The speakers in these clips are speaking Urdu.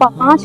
5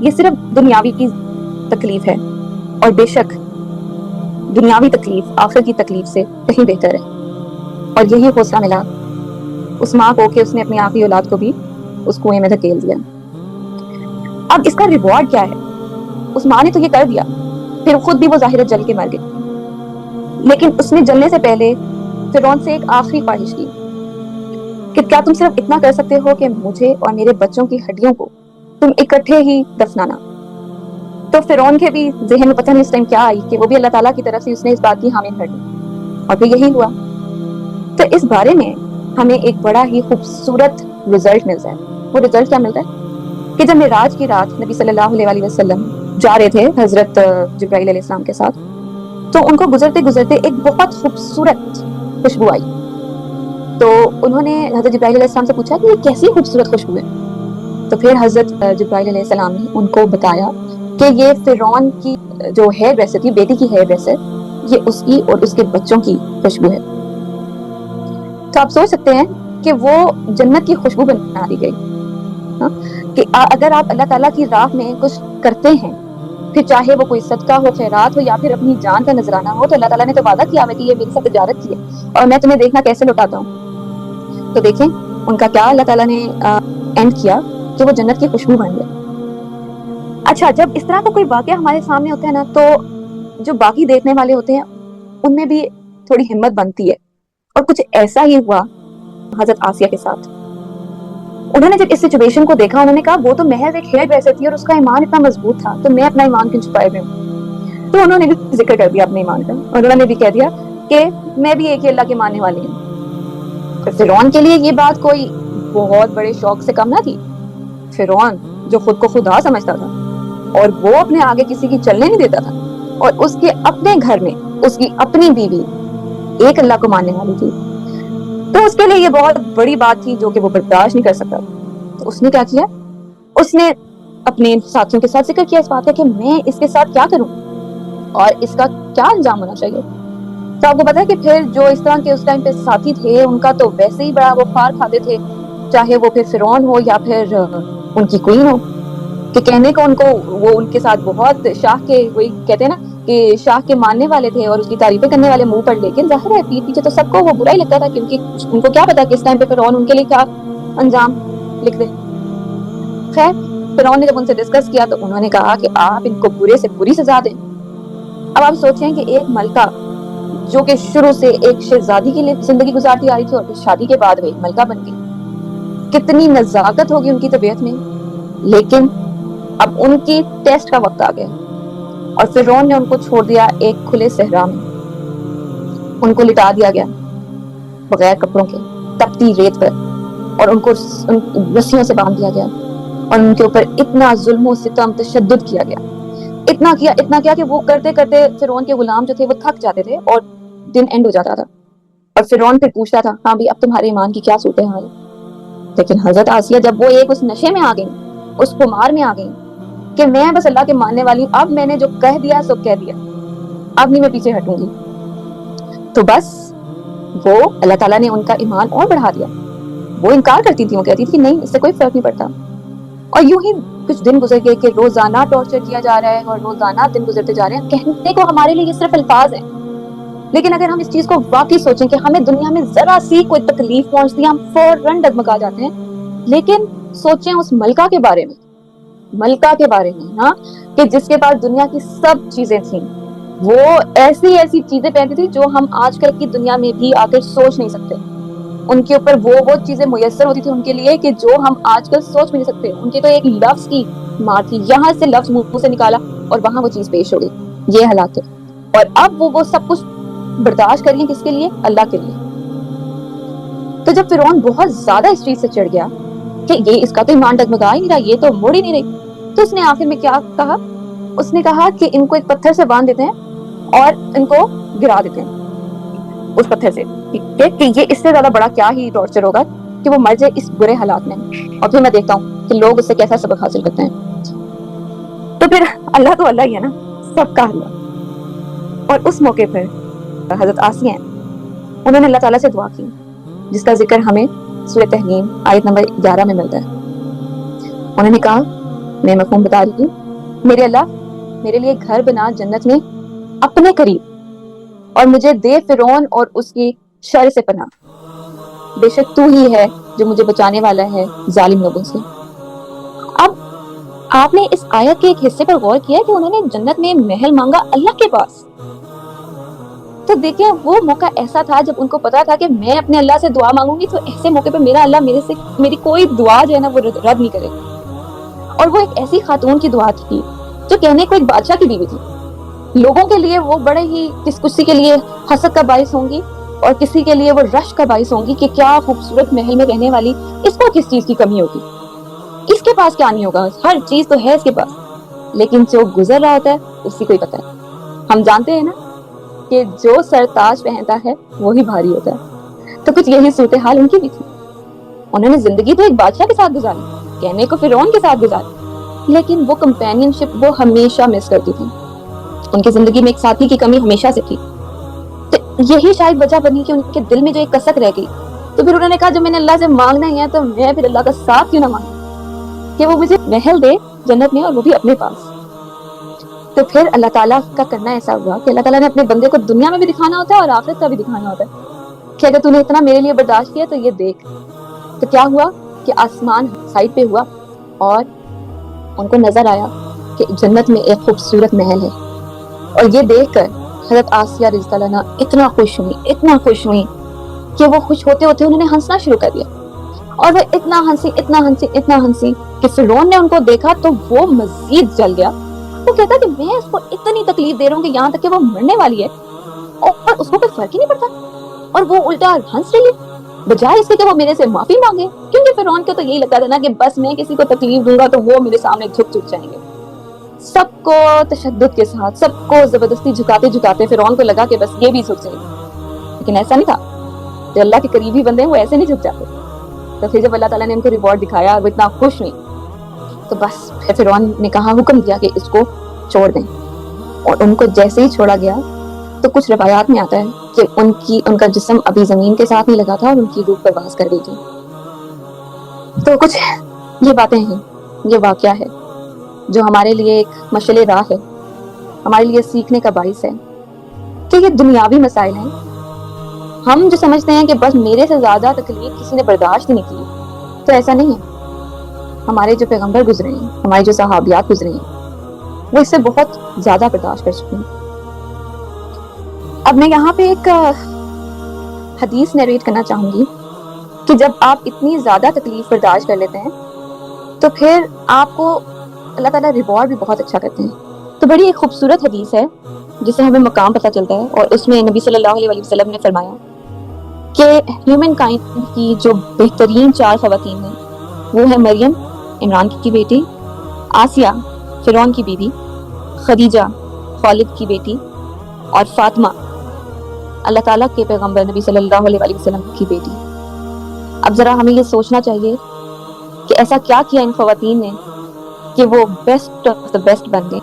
یہ صرف دنیاوی کی تکلیف ہے، اور بے شک دنیاوی تکلیف آخر کی تکلیف سے کہیں بہتر ہے۔ اور یہی حوصلہ ملا اس ماں کو کہ اس نے اپنی آخری اولاد کو بھی اس کنویں میں دھکیل دیا۔ اب اس کا ریوارڈ کیا ہے؟ اس ماں نے تو یہ کر دیا، پھر خود بھی وہ ظاہر جل کے مر گئی، لیکن اس نے جلنے سے پہلے فرعون سے ایک آخری خواہش کی کہ کیا تم صرف اتنا کر سکتے ہو کہ مجھے اور میرے بچوں کی ہڈیوں کو تم اکٹھے ہی دفنانا۔ تو فرعون کے بھی ذہن میں پتہ نہیں اس ٹائم کیا آئی کہ وہ بھی اللہ تعالیٰ کی طرف سے اس نے اس بات کی حامل کر دی، اور پھر یہی ہوا۔ تو اس بارے میں ہمیں ایک بڑا ہی خوبصورت رزلٹ ملتا ہے۔ وہ رزلٹ کیا ملتا ہے کہ جب معراج کی رات نبی صلی اللہ علیہ وسلم جا رہے تھے حضرت جبرائیل علیہ السلام کے ساتھ، تو ان کو گزرتے گزرتے ایک بہت خوبصورت خوشبو آئی۔ تو انہوں نے حضرت جبرائیل علیہ السلام سے پوچھا کہ یہ کیسی خوبصورت خوشبو ہے؟ تو پھر حضرت جبرائیل علیہ السلام نے ان کو بتایا کہ یہ فرعون کی جو ہیئر ڈریسر تھی، بیٹی کی ہیئر ڈریسر، یہ اس کی اور اس کے بچوں کی خوشبو ہے۔ تو آپ سوچ سکتے ہیں کہ وہ جنت کی خوشبو بنا دی گئی، کہ اگر آپ اللہ تعالیٰ کی راہ میں کچھ کرتے ہیں، پھر چاہے وہ کوئی صدقہ ہو، خیرات ہو، یا پھر اپنی جان کا نذرانہ ہو، تو اللہ تعالیٰ نے تو وعدہ کیا ہے کہ یہ میری ساتھ تجارت کی ہے اور میں تمہیں دیکھنا کیسے لوٹاتا ہوں۔ تو دیکھیں ان کا کیا اللہ تعالیٰ نے اینڈ کیا کہ وہ جنت کی خوشبو بن گئے۔ اچھا، جب اس طرح کا کوئی واقعہ ہمارے سامنے ہوتا ہے نا، تو جو باقی دیکھنے والے ہوتے ہیں ان میں بھی تھوڑی ہمت بنتی ہے، اور کچھ ایسا ہی ہوا حضرت آسیہ کے ساتھ۔ انہوں نے جب اس سچویشن کو دیکھا، انہوں نے کہا وہ تو محض ایک ہیئر ڈریسر تھی اور اس کا ایمان اتنا مضبوط تھا، تو میں اپنا ایمان کیوں چھپائے ہوئے ہوں؟ تو انہوں نے بھی ذکر کر دیا اپنے ایمان کا، اور انہوں نے بھی کہہ دیا کہ میں بھی ایک ہی اللہ کے ماننے والی ہوں۔ فرعون کے لیے یہ بات کوئی بہت بڑے شوق سے کم نہ تھی۔ فرعون جو خود کو خدا سمجھتا تھا اور وہ اپنے آگے کسی کی چلنے نہیں دیتا تھا، اور اس کے اپنے گھر میں اس کی اپنی بیوی ایک اللہ کو ماننے والی تھی، تو اس کے لیے یہ بہت بڑی بات تھی جو کہ وہ برداشت نہیں کر سکتا۔ تو اس نے کیا کیا؟ اس نے اپنے ساتھیوں کے ساتھ ذکر کیا اس بات کا کہ میں اس کے ساتھ کیا کروں اور اس کا کیا انجام ہونا چاہیے۔ تو آپ کو پتا ہے کہ پھر جو اس طرح کے اس ٹائم پہ ساتھی تھے، ان کا تو ویسے ہی بڑا وہ پھار کھاتے تھے، چاہے وہ پھر فرعون ہو یا پھر ان کی کوئین ہو، کہ کہنے کو ان کو وہ ان کے ساتھ بہت شاہ کے، وہی کہتے ہیں نا کہ شاہ کے ماننے والے تھے اور اس کی تعریفیں کرنے والے منہ پر، لیکن ظاہر ہے پیٹ پیچھے تو سب کو وہ برا ہی لگتا تھا، کیونکہ ان کو کیا پتا کہ اس ٹائم پہ فرعون ان کے لیے کیا انجام لکھ دے۔ خیر، فرعون نے جب ان سے ڈسکس کیا تو انہوں نے کہا کہ آپ ان کو برے سے بری سزا دیں۔ اب آپ سوچیں کہ ایک ملکہ جو کہ شروع سے ایک شہزادی کے لیے زندگی گزارتی آ رہی تھی اور پھر شادی کے بعد وہ ایک ملکہ بن گئی، کتنی نزاکت ہوگی ان کی طبیعت میں، لیکن اب ان کی ٹیسٹ کا وقت آ گیا اور فرعون نے ان کو چھوڑ دیا ایک کھلے صحرا میں۔ ان کو لٹا دیا گیا بغیر کپڑوں کے تپتی ریت پر، اور ان کو رسیوں سے باندھ دیا گیا، اور ان کے اوپر اتنا ظلم و ستم تشدد کیا گیا، اتنا کیا کہ وہ کرتے کرتے فرعون کے غلام جو تھے وہ تھک جاتے تھے اور دن اینڈ ہو جاتا تھا، اور فرعون پھر پوچھتا تھا ہاں بھی اب تمہارے ایمان کی کیا صورتحال ہے؟ لیکن حضرت آسیہ جب وہ ایک اس نشے میں آ گئی، اس خمار میں آ گئی کہ میں بس اللہ کے ماننے والی ہوں، اب میں نے جو کہہ دیا سو کہہ دیا، اب نہیں میں پیچھے ہٹوں گی، تو بس وہ اللہ تعالیٰ نے ان کا ایمان اور بڑھا دیا۔ وہ انکار کرتی تھی، وہ کہتی تھی نہیں اس سے کوئی فرق نہیں پڑتا، اور یوں ہی کچھ دن گزر گئے کہ روزانہ ٹارچر کیا جا رہا ہے اور روزانہ دن گزرتے جا رہے ہیں۔ کہنے کو ہمارے لیے یہ صرف الفاظ ہیں، لیکن اگر ہم اس چیز کو واقعی سوچیں کہ ہمیں دنیا میں ذرا سی کوئی تکلیف پہنچتی ہے ہم فوراً ڈگمگا جاتے ہیں، لیکن سوچیں اس ملکہ کے بارے میں، ہاں، کہ جس کے پاس دنیا کی سب چیزیں تھیں، وہ ایسی چیزیں پہنتی تھی جو ہم آج کل کی دنیا میں بھی آ کر سوچ نہیں سکتے۔ ان کے اوپر وہ چیزیں میسر ہوتی تھی ان کے لیے کہ جو ہم آج کل سوچ بھی نہیں سکتے۔ ان کے تو ایک لفظ کی مار تھی، یہاں سے لفظ منہ سے نکالا اور وہاں وہ چیز پیش ہو گئی، یہ حالات ہے۔ اور اب وہ سب کچھ برداشت کریے کس کے لیے؟ اللہ کے لیے۔ تو جب فرعون بہت زیادہ اس چیز سے چڑھ گیا کہ یہ اس کا تو ایمان ڈگمگا ہی نہیں رہا، یہ تو مڑ ہی نہیں رہی، تو اس نے آخر میں کیا کہا؟ اس نے کہا کہ ان کو ایک پتھر سے باندھ دیتے ہیں اور ان کو گرا دیتے ہیں اس پتھر سے، کہ یہ اس سے زیادہ بڑا کیا ہی ٹارچر ہوگا کہ وہ مر جائے اس برے حالات میں، اور پھر میں دیکھتا ہوں کہ لوگ اس سے کیسا سبق حاصل کرتے ہیں۔ تو پھر اللہ تو اللہ ہی ہے نا، سب کا اللہ۔ اور اس موقع پر حضرت آسیہ ہیں، انہوں نے اللہ تعالیٰ سے دعا کی، جس کا ذکر ہمیں سورہ تحریم آیت نمبر 11 میں ملتا ہے۔ انہوں نے کہا میں مفہوم بتا رہی ہوں، میرے اللہ میرے لیے گھر بنا جنت میں اپنے قریب، اور مجھے دے فرعون اور اس کی شر سے پناہ، بے شک تو ہی ہے جو مجھے بچانے والا ہے ظالم لوگوں سے۔ اب آپ نے اس آیت کے ایک حصے پر غور کیا کہ انہوں نے جنت میں محل مانگا اللہ کے پاس۔ تو دیکھیں وہ موقع ایسا تھا جب ان کو پتا تھا کہ میں اپنے اللہ سے دعا مانگوں گی تو ایسے موقع پہ میرا اللہ میری کوئی دعا جو ہے نا وہ رد نہیں کرے گا۔ اور وہ ایک ایسی خاتون کی دعا تھی جو کہنے کو ایک بادشاہ کی بیوی تھی، لوگوں کے لیے وہ بڑے ہی کسی کے لیے حسد کا باعث ہوں گی اور کسی کے لیے وہ رشک کا باعث ہوں گی کہ کیا خوبصورت محل میں رہنے والی، اس کو کس چیز کی کمی ہوگی، اس کے پاس کیا نہیں ہوگا، ہر چیز تو ہے اس کے پاس۔ لیکن جو گزر رہا ہوتا ہے اسی کو ہی پتا ہے۔ ہم جانتے ہیں نا کہ جو سر تاج پہنتا ہے وہی بھاری ہوتا ہے، تو کچھ یہی صورتحال ان کی بھی تھی۔ انہوں نے زندگی تو ایک بادشاہ کے ساتھ گزاری، کہنے کو فرعون کے ساتھ گزاری، لیکن وہ کمپینین شپ وہ ہمیشہ مس کرتی تھی۔ ان کی زندگی میں ایک ساتھی کی کمی ہمیشہ سے تھی، تو یہی شاید وجہ بنی کہ ان کے دل میں جو ایک کسک رہ گئی۔ تو پھر انہوں نے کہا جو میں نے اللہ سے مانگنا ہی ہے تو میں پھر اللہ کا ساتھ کیوں نہ مانگوں کہ وہ مجھے محل دے جنت میں اور وہ بھی اپنے پاس۔ تو پھر اللہ تعالیٰ کا کرنا ایسا ہوا کہ اللہ تعالیٰ نے اپنے بندے کو دنیا میں بھی دکھانا ہوتا ہے اور آخرت کا بھی دکھانا ہوتا ہے کہ اگر تو نے اتنا میرے لیے برداشت کیا تو یہ دیکھ۔ تو کیا ہوا کہ آسمان سائڈ پہ ہوا اور ان کو نظر آیا کہ جنت میں ایک خوبصورت محل ہے، اور یہ دیکھ کر حضرت آسیہ رضی اللہ عنہا اتنا خوش ہوئی کہ وہ خوش ہوتے ہوتے انہوں نے ہنسنا شروع کر دیا، اور وہ اتنا ہنسی کہ فرعون نے ان کو دیکھا تو وہ مزید جل گیا۔ وہ کہتا کہ میں اس کو اتنی تکلیف دے رہا ہوں کہ یہاں تک کہ وہ مرنے والی ہے اور اس کو کوئی فرق ہی نہیں پڑتا، اور وہ الٹا ہنس رہی ہے بجائے اس کے کہ وہ میرے سے معافی مانگے، کیونکہ فرعون کو تو یہی لگتا تھا نا کہ بس میں کسی کو تکلیف دوں گا تو وہ میرے سامنے جھک جائیں گے، سب کو تشدد کے ساتھ، سب کو زبردستی جھکاتے فرعون کو لگا کہ بس یہ بھی جھک جائے گا، لیکن ایسا نہیں تھا۔ جو اللہ کے قریبی بندے ہیں وہ ایسے نہیں جھک جاتے۔ تو پھر جب اللہ تعالیٰ نے ان کو ریوارڈ دکھایا اور وہ اتنا خوش ہوئی تو بس پھر فرعون نے کہا، حکم دیا کہ اس کو چھوڑ دیں، اور ان کو جیسے ہی چھوڑا گیا تو کچھ روایات میں آتا ہے کہ ان کا جسم ابھی زمین کے ساتھ نہیں لگا تھا اور ان کی روح پرواز کر گئی تھی۔ تو کچھ یہ باتیں ہیں، یہ واقعہ ہے جو ہمارے لیے ایک مشعل راہ ہے، ہمارے لیے سیکھنے کا باعث ہے کہ یہ دنیاوی مسائل ہیں۔ ہم جو سمجھتے ہیں کہ بس میرے سے زیادہ تکلیف کسی نے برداشت نہیں کی، تو ایسا نہیں ہے۔ ہمارے جو پیغمبر گزرے ہیں، ہماری جو صحابیات گزرے ہیں، وہ اس سے بہت زیادہ برداشت کر چکے ہیں۔ اب میں یہاں پہ ایک حدیث نیریٹ کرنا چاہوں گی کہ جب آپ اتنی زیادہ تکلیف برداشت کر لیتے ہیں تو پھر آپ کو اللہ تعالیٰ ریوارڈ بھی بہت اچھا کرتے ہیں۔ تو بڑی ایک خوبصورت حدیث ہے جس سے ہمیں مقام پتہ چلتا ہے، اور اس میں نبی صلی اللہ علیہ وسلم نے فرمایا کہ ہیومن کائنڈ کی جو بہترین 4 خواتین ہیں وہ ہیں مریم عمران کی بیٹی، آسیہ فرعون کی بیوی، خدیجہ خالد کی بیٹی، اور فاطمہ اللہ تعالیٰ کے پیغمبر نبی صلی اللہ علیہ وسلم کی بیٹی۔ اب ذرا ہمیں یہ سوچنا چاہیے کہ ایسا کیا کیا ان خواتین نے کہ وہ بیسٹ آف دا بیسٹ بن گئے۔